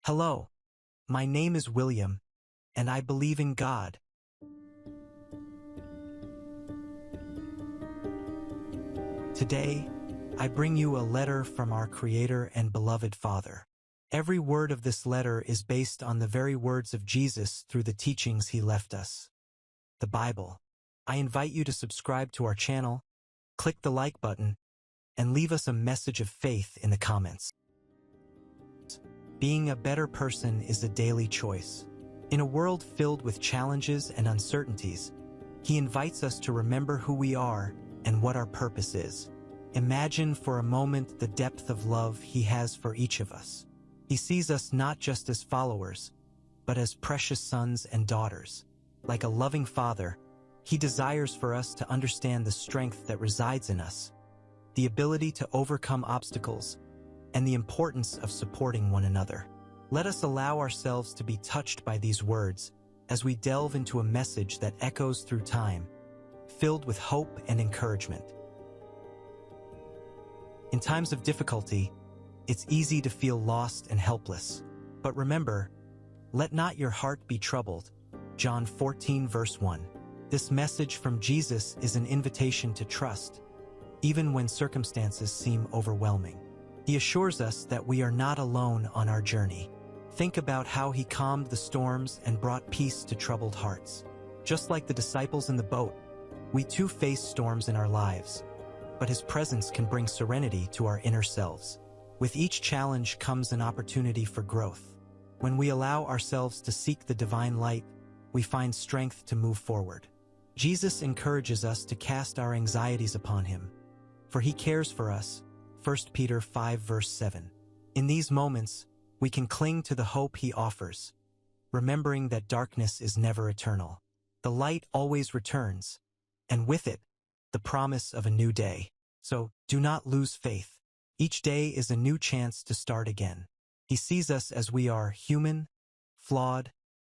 Hello, my name is William, and I believe in God. Today, I bring you a letter from our Creator and beloved Father. Every word of this letter is based on the very words of Jesus through the teachings He left us, the Bible. I invite you to subscribe to our channel, click the like button, and leave us a message of faith in the comments. Being a better person is a daily choice. In a world filled with challenges and uncertainties, He invites us to remember who we are and what our purpose is. Imagine for a moment the depth of love He has for each of us. He sees us not just as followers, but as precious sons and daughters. Like a loving Father, He desires for us to understand the strength that resides in us, the ability to overcome obstacles, and the importance of supporting one another. Let us allow ourselves to be touched by these words as we delve into a message that echoes through time, filled with hope and encouragement. In times of difficulty, it's easy to feel lost and helpless. But remember, let not your heart be troubled. John 14 verse 1. This message from Jesus is an invitation to trust, even when circumstances seem overwhelming. He assures us that we are not alone on our journey. Think about how He calmed the storms and brought peace to troubled hearts. Just like the disciples in the boat, we too face storms in our lives, but His presence can bring serenity to our inner selves. With each challenge comes an opportunity for growth. When we allow ourselves to seek the divine light, we find strength to move forward. Jesus encourages us to cast our anxieties upon Him, for He cares for us. 1 Peter 5 verse 7. In these moments, we can cling to the hope He offers, remembering that darkness is never eternal. The light always returns, and with it, the promise of a new day. So, do not lose faith. Each day is a new chance to start again. He sees us as we are human, flawed,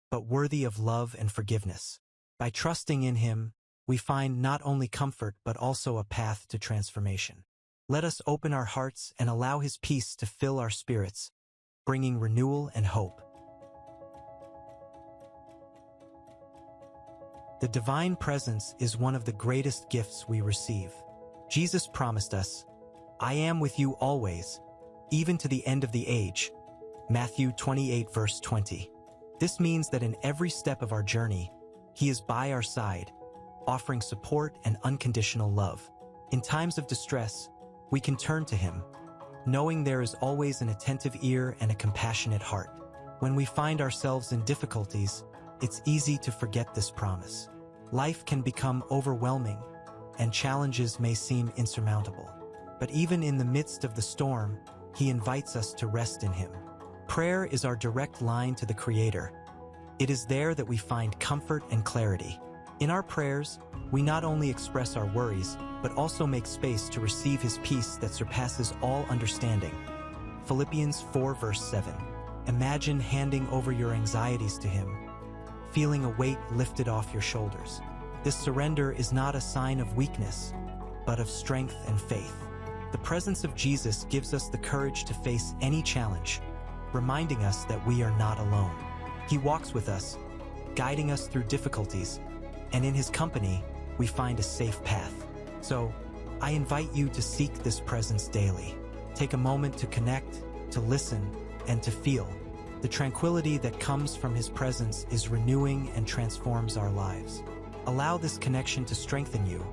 but worthy of love and forgiveness. By trusting in Him, we find not only comfort but also a path to transformation. Let us open our hearts and allow His peace to fill our spirits, bringing renewal and hope. The divine presence is one of the greatest gifts we receive. Jesus promised us, "I am with you always, even to the end of the age." Matthew 28 verse 20. This means that in every step of our journey, He is by our side, offering support and unconditional love. In times of distress, we can turn to Him, knowing there is always an attentive ear and a compassionate heart. When we find ourselves in difficulties, it's easy to forget this promise. Life can become overwhelming, and challenges may seem insurmountable. But even in the midst of the storm, He invites us to rest in Him. Prayer is our direct line to the Creator. It is there that we find comfort and clarity. In our prayers, we not only express our worries, but also make space to receive His peace that surpasses all understanding. Philippians 4 verse 7. Imagine handing over your anxieties to Him, feeling a weight lifted off your shoulders. This surrender is not a sign of weakness, but of strength and faith. The presence of Jesus gives us the courage to face any challenge, reminding us that we are not alone. He walks with us, guiding us through difficulties, and in His company, we find a safe path. So, I invite you to seek this presence daily. Take a moment to connect, to listen, and to feel. The tranquility that comes from His presence is renewing and transforms our lives. Allow this connection to strengthen you,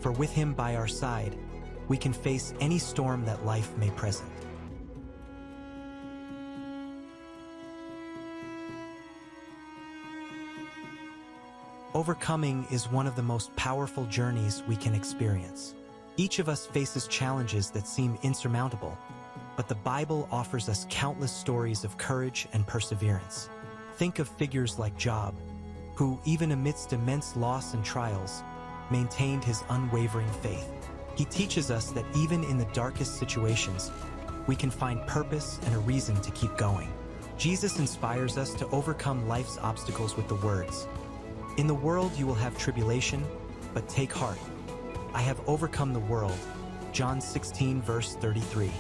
for with Him by our side, we can face any storm that life may present. Overcoming is one of the most powerful journeys we can experience. Each of us faces challenges that seem insurmountable, but the Bible offers us countless stories of courage and perseverance. Think of figures like Job, who, even amidst immense loss and trials, maintained his unwavering faith. He teaches us that even in the darkest situations, we can find purpose and a reason to keep going. Jesus inspires us to overcome life's obstacles with the words, "In the world you will have tribulation, but take heart. I have overcome the world." John 16 verse 33.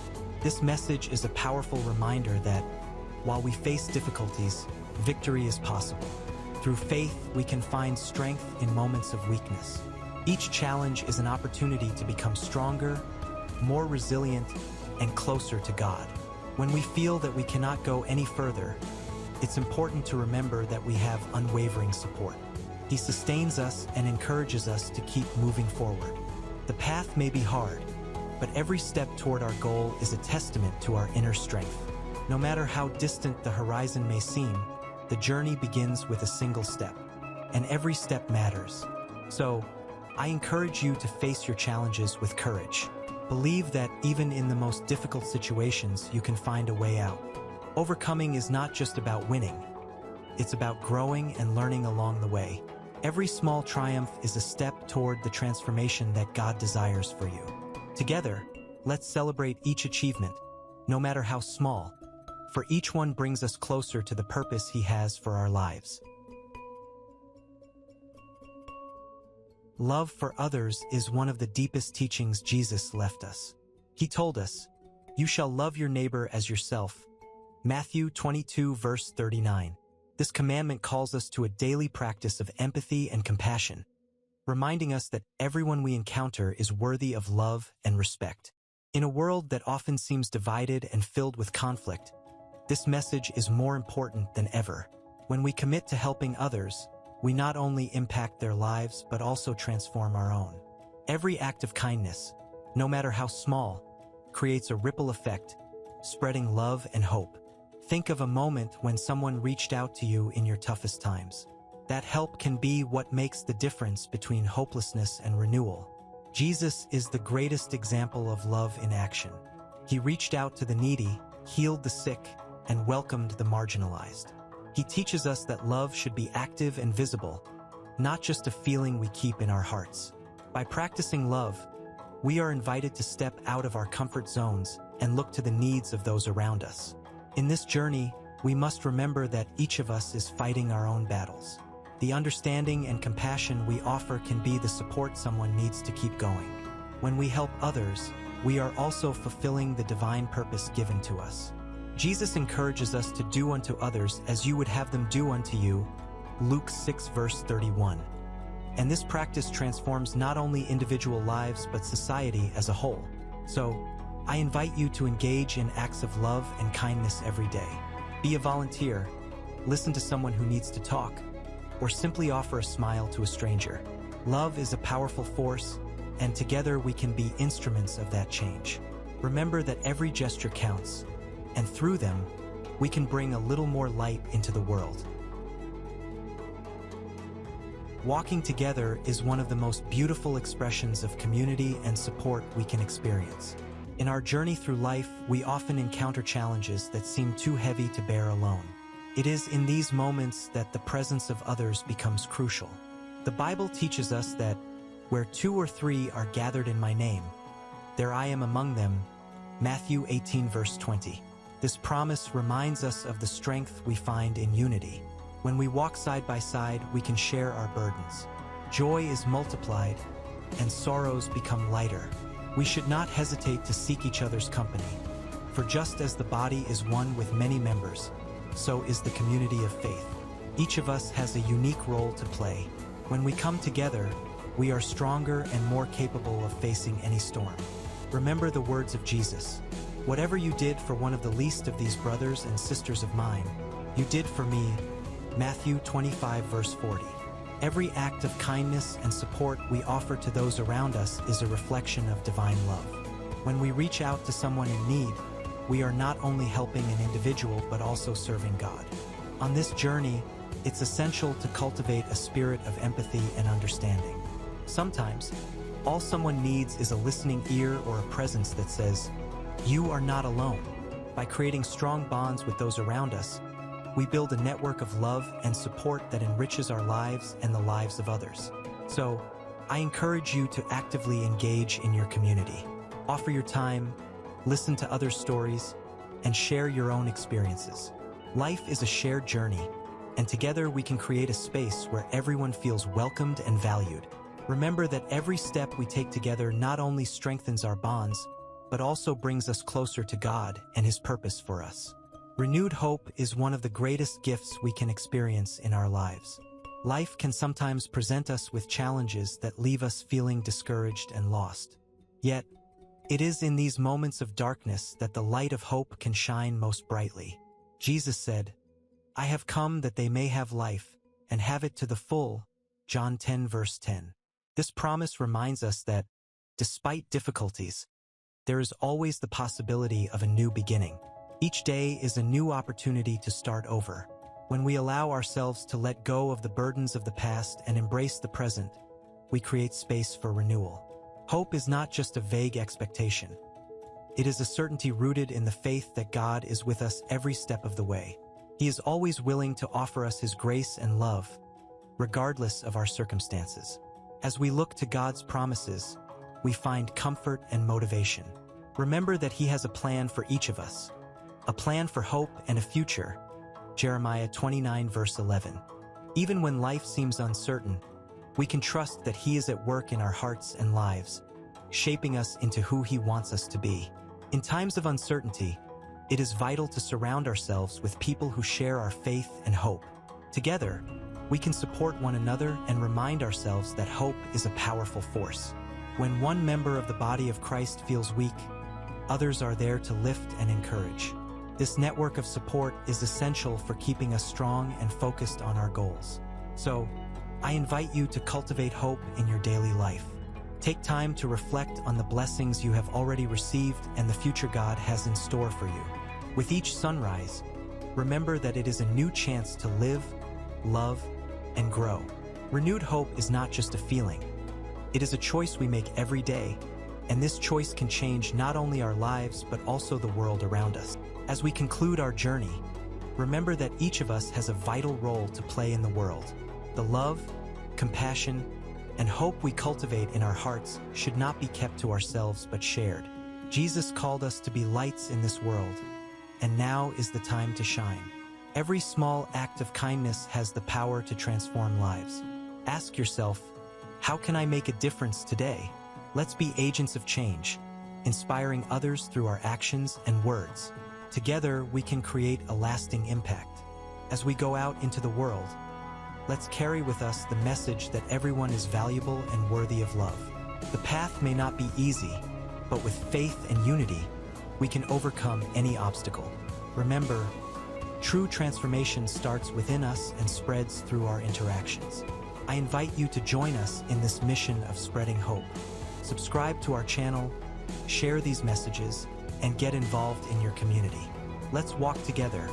This message is a powerful reminder that while we face difficulties, victory is possible. Through faith, we can find strength in moments of weakness. Each challenge is an opportunity to become stronger, more resilient, and closer to God. When we feel that we cannot go any further, it's important to remember that we have unwavering support. He sustains us and encourages us to keep moving forward. The path may be hard, but every step toward our goal is a testament to our inner strength. No matter how distant the horizon may seem, the journey begins with a single step, and every step matters. So, I encourage you to face your challenges with courage. Believe that even in the most difficult situations, you can find a way out. Overcoming is not just about winning. It's about growing and learning along the way. Every small triumph is a step toward the transformation that God desires for you. Together, let's celebrate each achievement, no matter how small, for each one brings us closer to the purpose He has for our lives. Love for others is one of the deepest teachings Jesus left us. He told us, "You shall love your neighbor as yourself." Matthew 22, verse 39. This commandment calls us to a daily practice of empathy and compassion, reminding us that everyone we encounter is worthy of love and respect. In a world that often seems divided and filled with conflict, this message is more important than ever. When we commit to helping others, we not only impact their lives but also transform our own. Every act of kindness, no matter how small, creates a ripple effect, spreading love and hope. Think of a moment when someone reached out to you in your toughest times. That help can be what makes the difference between hopelessness and renewal. Jesus is the greatest example of love in action. He reached out to the needy, healed the sick, and welcomed the marginalized. He teaches us that love should be active and visible, not just a feeling we keep in our hearts. By practicing love, we are invited to step out of our comfort zones and look to the needs of those around us. In this journey, we must remember that each of us is fighting our own battles. The understanding and compassion we offer can be the support someone needs to keep going. When we help others, we are also fulfilling the divine purpose given to us. Jesus encourages us to do unto others as you would have them do unto you, Luke 6 verse 31. And this practice transforms not only individual lives but society as a whole. So, I invite you to engage in acts of love and kindness every day. Be a volunteer, listen to someone who needs to talk, or simply offer a smile to a stranger. Love is a powerful force, and together we can be instruments of that change. Remember that every gesture counts, and through them, we can bring a little more light into the world. Walking together is one of the most beautiful expressions of community and support we can experience. In our journey through life, we often encounter challenges that seem too heavy to bear alone. It is in these moments that the presence of others becomes crucial. The Bible teaches us that where 2 or 3 are gathered in my name, there I am among them. Matthew 18 verse 20. This promise reminds us of the strength we find in unity. When we walk side by side, we can share our burdens. Joy is multiplied, and sorrows become lighter. We should not hesitate to seek each other's company. For just as the body is one with many members, so is the community of faith. Each of us has a unique role to play. When we come together, we are stronger and more capable of facing any storm. Remember the words of Jesus. Whatever you did for one of the least of these brothers and sisters of mine, you did for me. Matthew 25 verse 40. Every act of kindness and support we offer to those around us is a reflection of divine love. When we reach out to someone in need, we are not only helping an individual but also serving God. On this journey, it's essential to cultivate a spirit of empathy and understanding. Sometimes, all someone needs is a listening ear or a presence that says, "You are not alone." By creating strong bonds with those around us, we build a network of love and support that enriches our lives and the lives of others. So, I encourage you to actively engage in your community. Offer your time, listen to others' stories, and share your own experiences. Life is a shared journey, and together we can create a space where everyone feels welcomed and valued. Remember that every step we take together not only strengthens our bonds, but also brings us closer to God and His purpose for us. Renewed hope is one of the greatest gifts we can experience in our lives. Life can sometimes present us with challenges that leave us feeling discouraged and lost. Yet, it is in these moments of darkness that the light of hope can shine most brightly. Jesus said, "I have come that they may have life, and have it to the full." John 10 verse 10. This promise reminds us that, despite difficulties, there is always the possibility of a new beginning. Each day is a new opportunity to start over. When we allow ourselves to let go of the burdens of the past and embrace the present, we create space for renewal. Hope is not just a vague expectation. It is a certainty rooted in the faith that God is with us every step of the way. He is always willing to offer us His grace and love, regardless of our circumstances. As we look to God's promises, we find comfort and motivation. Remember that He has a plan for each of us, a plan for hope and a future. Jeremiah 29 verse 11. Even when life seems uncertain, we can trust that He is at work in our hearts and lives, shaping us into who He wants us to be. In times of uncertainty, it is vital to surround ourselves with people who share our faith and hope. Together, we can support one another and remind ourselves that hope is a powerful force. When one member of the body of Christ feels weak, others are there to lift and encourage. This network of support is essential for keeping us strong and focused on our goals. So, I invite you to cultivate hope in your daily life. Take time to reflect on the blessings you have already received and the future God has in store for you. With each sunrise, remember that it is a new chance to live, love, and grow. Renewed hope is not just a feeling. It is a choice we make every day, and this choice can change not only our lives but also the world around us. As we conclude our journey, remember that each of us has a vital role to play in the world. The love, compassion, and hope we cultivate in our hearts should not be kept to ourselves but shared. Jesus called us to be lights in this world, and now is the time to shine. Every small act of kindness has the power to transform lives. Ask yourself, how can I make a difference today? Let's be agents of change, inspiring others through our actions and words. Together, we can create a lasting impact. As we go out into the world, let's carry with us the message that everyone is valuable and worthy of love. The path may not be easy, but with faith and unity, we can overcome any obstacle. Remember, true transformation starts within us and spreads through our interactions. I invite you to join us in this mission of spreading hope. Subscribe to our channel, share these messages, and get involved in your community. Let's walk together,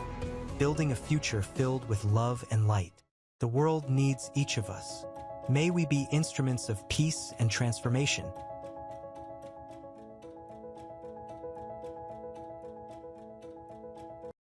building a future filled with love and light. The world needs each of us. May we be instruments of peace and transformation.